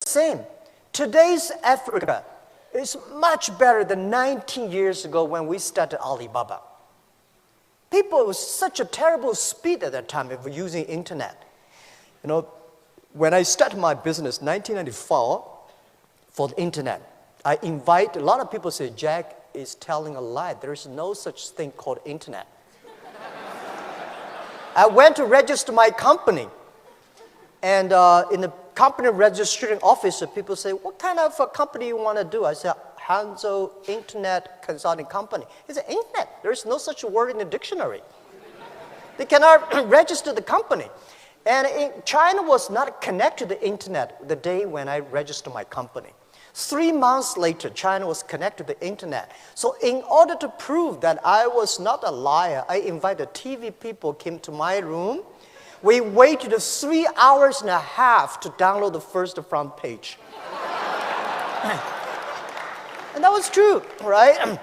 same. Today's Africa is much better than 19 years ago when we started Alibaba. People with such a terrible speed at that time of using internet. You know, when I started my business in 1994 for the internet, I invite a lot of people say, Jack is telling a lie. There is no such thing called internet. I went to register my company. And in the company registration office, people say, what kind of a company you want to do? I said, Hangzhou Internet Consulting Company. He said, internet. There is no such word in the dictionary. They cannot register the company. And China was not connected to the internet the day when I registered my company. 3 months later, China was connected to the internet. So in order to prove that I was not a liar, I invited TV people came to my room. We waited 3 hours and a half to download the first front page. And that was true, right?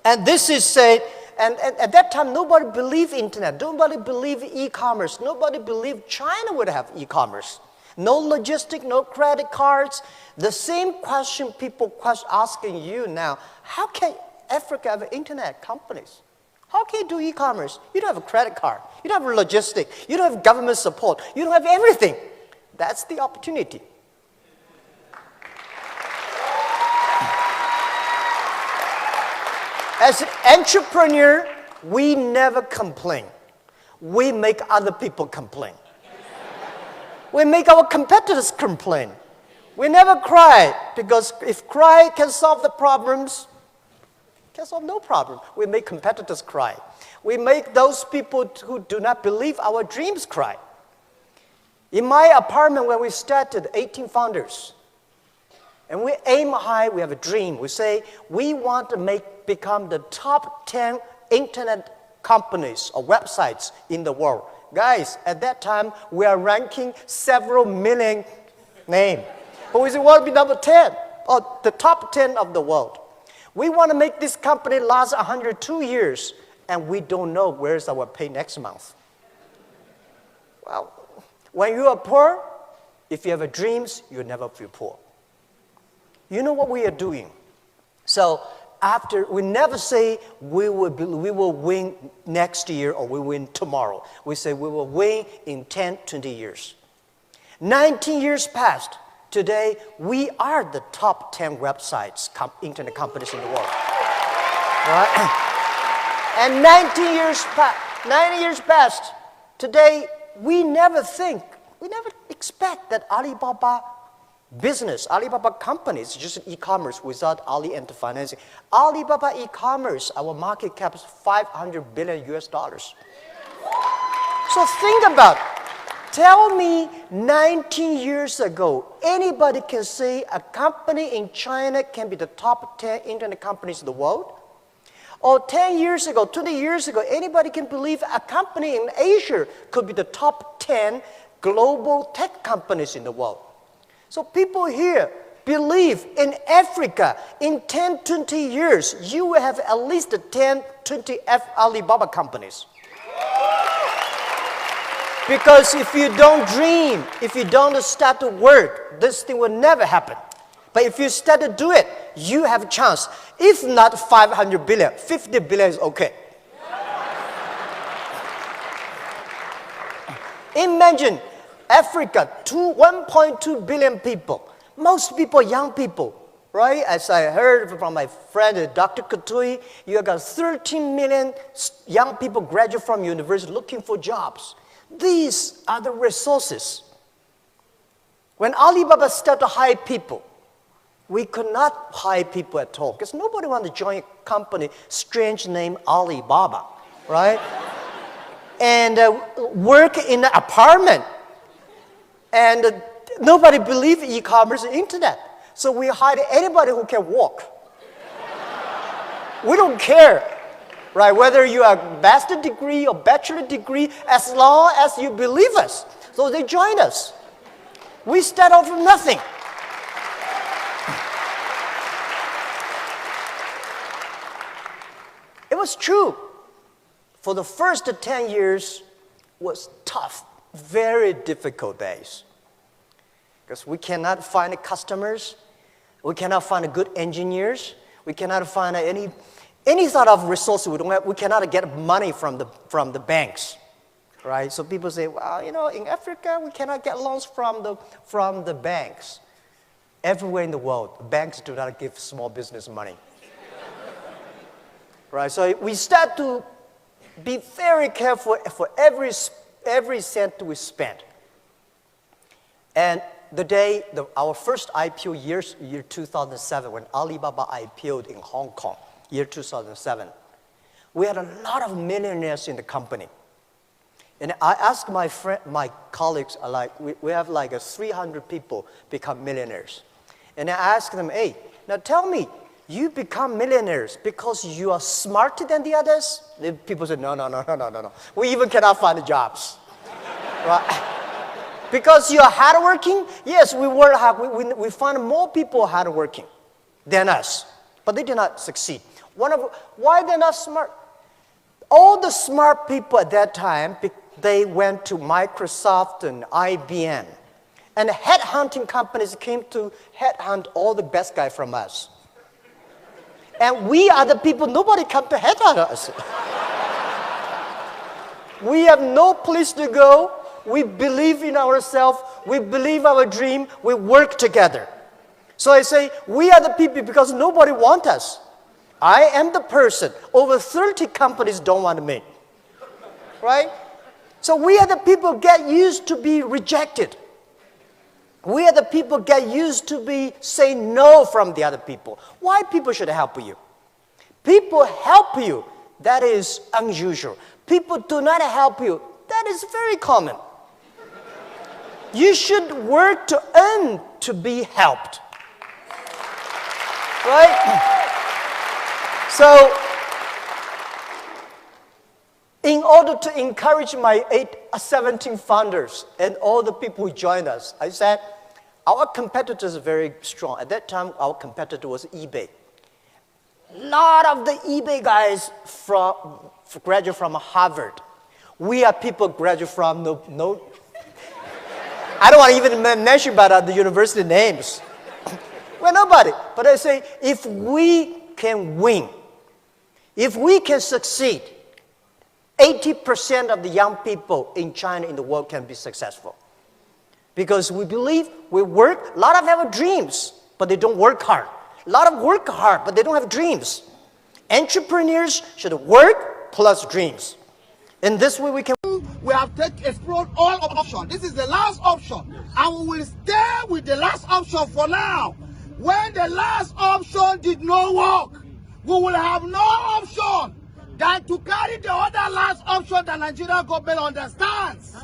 And this is said, and at that time, nobody believed internet. Nobody believed e-commerce. Nobody believed China would have e-commerce. No logistic, no credit cards. The same question people asking you now, how can Africa have internet companies? How can you do e-commerce? You don't have a credit card. You don't have logistic. You don't have government support. You don't have everything. That's the opportunity. As an entrepreneur, we never complain. We make other people complain. We make our competitors complain. We never cry, because if cry can solve the problems, can solve no problem. We make competitors cry. We make those people who do not believe our dreams cry. In my apartment, when we started, 18 founders, and we aim high, we have a dream. We say, we want to become the top 10 internet companies or websites in the world. Guys, at that time, we are ranking several million names. But we say, we want to be number 10, or the top 10 of the world. We want to make this company last 102 years, and we don't know where's our pay next month. Well, when you are poor, if you have dreams, you'll never feel poor. You know what we are doing. So we never say we will win next year or we win tomorrow. We say we will win in 10, 20 years. 19 years passed. Today, we are the top 10 websites, internet companies in the world. Right? And 19 years passed. Today, we never expect that Alibaba business, Alibaba companies, just e-commerce without Ali and financing. Alibaba e-commerce, our market cap is $500 billion US. So think about it. Tell me 19 years ago, anybody can say a company in China can be the top 10 internet companies in the world? Or 10 years ago, 20 years ago, anybody can believe a company in Asia could be the top 10 global tech companies in the world? So people here believe in Africa, in 10, 20 years, you will have at least 10, 20 Alibaba companies. Because if you don't dream, if you don't start to work, this thing will never happen. But if you start to do it, you have a chance. If not 500 billion, 50 billion is okay. Imagine Africa, 1.2 billion people. Most people, young people, right? As I heard from my friend, Dr. Katui, you got 13 million young people graduate from university looking for jobs. These are the resources. When Alibaba started to hire people, we could not hire people at all because nobody wanted to join a company, strange name Alibaba, right? And work in an apartment. And nobody believed in e-commerce and internet. So we hired anybody who can walk. We don't care. Right, whether you have a master's degree or bachelor degree, as long as you believe us. So they join us. We start out from nothing. It was true. For the first 10 years was tough, very difficult days. because we cannot find customers, we cannot find good engineers, we cannot find any sort of resources. We cannot get money from the banks, right? So people say, well, in Africa we cannot get loans from the banks. Everywhere in the world, banks do not give small business money, right? So we start to be very careful for every cent we spend. And the day our first IPO year 2007, when Alibaba IPO'd in Hong Kong, year 2007, we had a lot of millionaires in the company. And I asked my colleagues, we have 300 people become millionaires. And I asked them, hey, now tell me, you become millionaires because you are smarter than the others? The people said, no. We even cannot find jobs. Right? Because you are hardworking? Yes, we work hard. We find more people hardworking than us. But they did not succeed. Why they're not smart? All the smart people at that time, they went to Microsoft and IBM. And headhunting companies came to headhunt all the best guys from us. And we are the people, nobody come to headhunt us. We have no place to go. We believe in ourselves. We believe our dream. We work together. So I say, we are the people because nobody wants us. I am the person. Over 30 companies don't want me. Right? So we are the people get used to be rejected. We are the people get used to be say no from the other people. Why people should help you? People help you. That is unusual. People do not help you. That is very common. You should work to earn to be helped. Right? So, in order to encourage my 17 founders and all the people who joined us, I said, our competitors are very strong. At that time, our competitor was eBay. A lot of the eBay guys graduate from Harvard. We are people graduate from no I don't want to even mention about the university names. Well, nobody. But I say, if we can win, if we can succeed, 80% of the young people in China, in the world, can be successful. Because we believe, we work, a lot of them have dreams, but they don't work hard. A lot of work hard, but they don't have dreams. Entrepreneurs should work plus dreams. In this way, we can... We have explored all options. This is the last option. And we will stay with the last option for now. When the last option did not work, we will have no option than to carry the other last option that Nigerian government understands.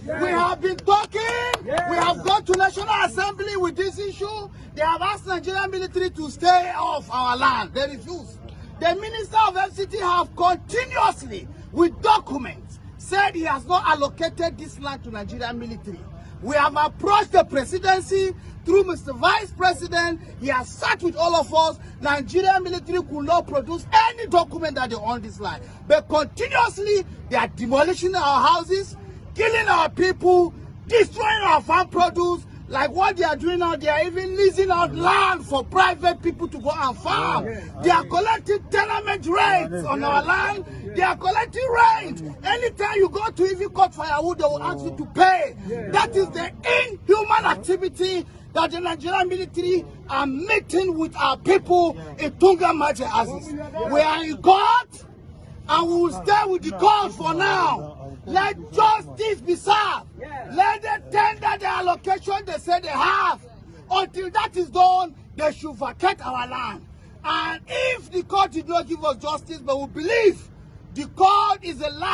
We have been talking. We have gone to National Assembly with this issue. They have asked Nigerian military to stay off our land. They refuse. The Minister of FCT have continuously, with documents, said he has not allocated this land to Nigerian military. We have approached the presidency through Mr. Vice President. He has sat with all of us. Nigerian military could not produce any document that they own this land. But continuously, they are demolishing our houses, killing our people, destroying our farm produce. Like what they are doing now, they are even leasing out land for private people to go and farm. They are collecting tenement rates on our land. They are collecting rent. Anytime you go to even cut firewood, they will ask you to pay. That is the inhuman activity that the Nigerian military are meeting with our people in Tunga Maje Aziz. We are in court, and we will stay with the court for now. Let justice be served. Let them tender the allocation they say they have. Until that is done, they should vacate our land. And if the court did not give us justice, but we believe the court is the last